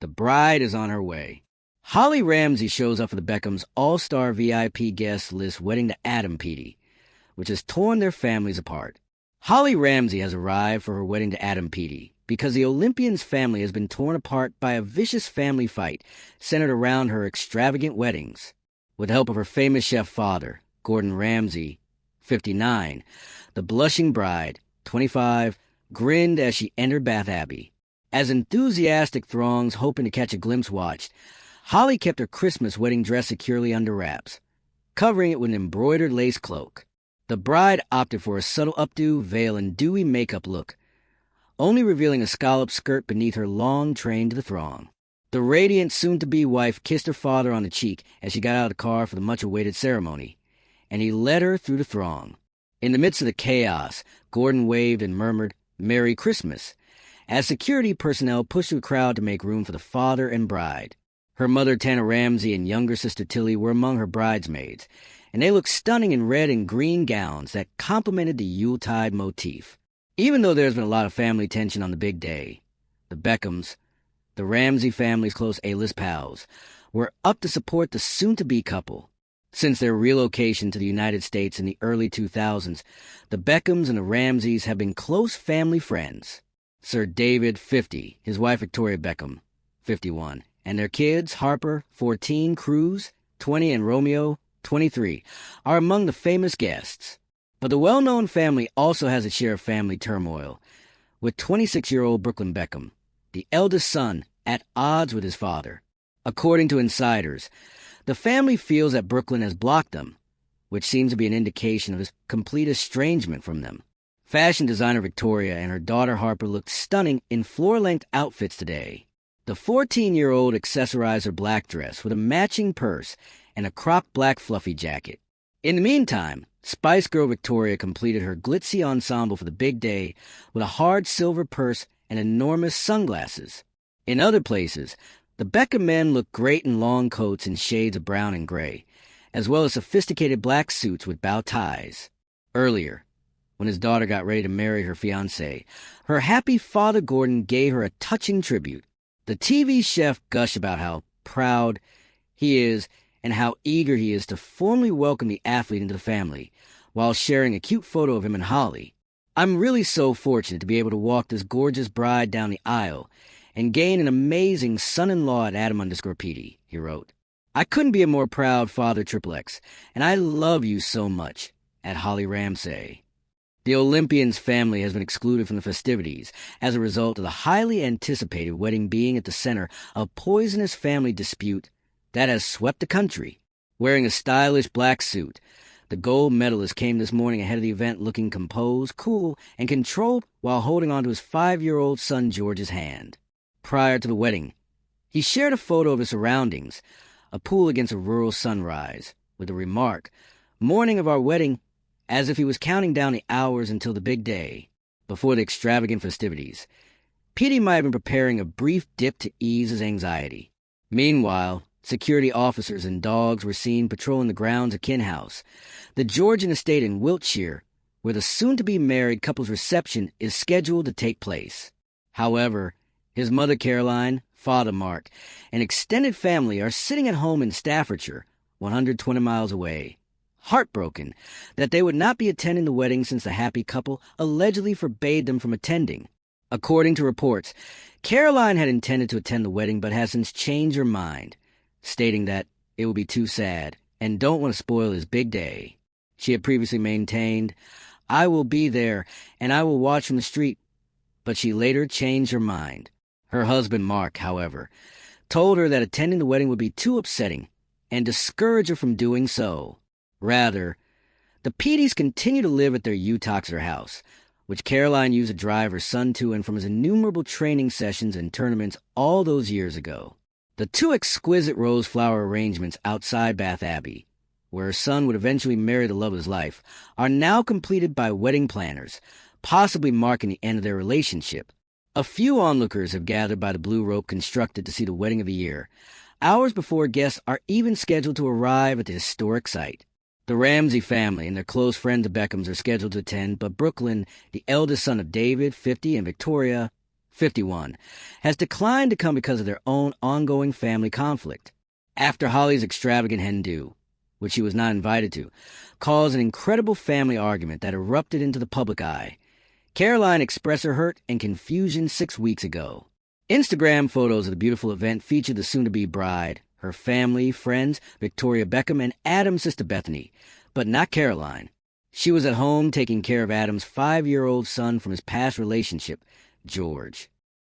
The bride is on her way. Holly Ramsay shows up for the Beckhams' all-star VIP guest list wedding to Adam Peaty, which has torn their families apart. Holly Ramsay has arrived for her wedding to Adam Peaty because the Olympian's family has been torn apart by a vicious family fight centered around her extravagant weddings. With the help of her famous chef father, Gordon Ramsay, 59, the blushing bride, 25, grinned as she entered Bath Abbey. As enthusiastic throngs hoping to catch a glimpse watched, Holly kept her Christmas wedding dress securely under wraps, covering it with an embroidered lace cloak. The bride opted for a subtle updo, veil, and dewy makeup look, only revealing a scalloped skirt beneath her long train to the throng. The radiant soon-to-be wife kissed her father on the cheek as she got out of the car for the much-awaited ceremony, and he led her through the throng. In the midst of the chaos, Gordon waved and murmured, "Merry Christmas," as security personnel pushed through the crowd to make room for the father and bride. Her mother, Tana Ramsay, and younger sister Tilly were among her bridesmaids, and they looked stunning in red and green gowns that complemented the Yuletide motif. Even though there's been a lot of family tension on the big day, the Beckhams, the Ramsay family's close A-list pals, were up to support the soon-to-be couple. Since their relocation to the United States in the early 2000s, the Beckhams and the Ramsays have been close family friends. Sir David, 50, his wife Victoria Beckham, 51, and their kids, Harper, 14, Cruz, 20, and Romeo, 23, are among the famous guests. But the well-known family also has its share of family turmoil, with 26-year-old Brooklyn Beckham, the eldest son, at odds with his father. According to insiders, the family feels that Brooklyn has blocked them, which seems to be an indication of his complete estrangement from them. Fashion designer Victoria and her daughter Harper looked stunning in floor-length outfits today. The 14-year-old accessorized her black dress with a matching purse and a cropped black fluffy jacket. In the meantime, Spice Girl Victoria completed her glitzy ensemble for the big day with a hard silver purse and enormous sunglasses. In other places, the Beckham men looked great in long coats in shades of brown and gray, as well as sophisticated black suits with bow ties. Earlier, when his daughter got ready to marry her fiancé, her happy father Gordon gave her a touching tribute. The TV chef gushed about how proud he is and how eager he is to formally welcome the athlete into the family, while sharing a cute photo of him and Holly. "I'm really so fortunate to be able to walk this gorgeous bride down the aisle and gain an amazing son-in-law at Adam_Peaty," he wrote. "I couldn't be a more proud father, XXX, and I love you so much," at Holly Ramsay. The Olympian's family has been excluded from the festivities as a result of the highly anticipated wedding being at the center of a poisonous family dispute that has swept the country. Wearing a stylish black suit, the gold medalist came this morning ahead of the event looking composed, cool, and controlled while holding onto his 5-year-old son George's hand. Prior to the wedding, he shared a photo of his surroundings, a pool against a rural sunrise, with the remark, "Morning of our wedding," as if he was counting down the hours until the big day. Before the extravagant festivities, Peaty might have been preparing a brief dip to ease his anxiety. Meanwhile, security officers and dogs were seen patrolling the grounds of Kin House, the Georgian estate in Wiltshire, where the soon-to-be-married couple's reception is scheduled to take place. However, his mother Caroline, father Mark, and extended family are sitting at home in Staffordshire, 120 miles away, heartbroken that they would not be attending the wedding since the happy couple allegedly forbade them from attending. According to reports, Caroline had intended to attend the wedding but has since changed her mind, stating that it would be too sad and don't want to spoil his big day. She had previously maintained, "I will be there and I will watch from the street," but she later changed her mind. Her husband Mark, however, told her that attending the wedding would be too upsetting and discouraged her from doing so. Rather, the Peatys continue to live at their Utoxeter house, which Caroline used to drive her son to and from his innumerable training sessions and tournaments all those years ago. The two exquisite rose flower arrangements outside Bath Abbey, where her son would eventually marry the love of his life, are now completed by wedding planners, possibly marking the end of their relationship. A few onlookers have gathered by the blue rope constructed to see the wedding of the year, hours before guests are even scheduled to arrive at the historic site. The Ramsay family and their close friends the Beckhams are scheduled to attend, but Brooklyn, the eldest son of David, 50, and Victoria, 51, has declined to come because of their own ongoing family conflict. After Holly's extravagant hen-do, which she was not invited to, caused an incredible family argument that erupted into the public eye, Caroline expressed her hurt and confusion 6 weeks ago. Instagram photos of the beautiful event featured the soon-to-be bride, her family, friends, Victoria Beckham, and Adam's sister Bethany, but not Caroline. She was at home taking care of Adam's 5-year-old son from his past relationship, George.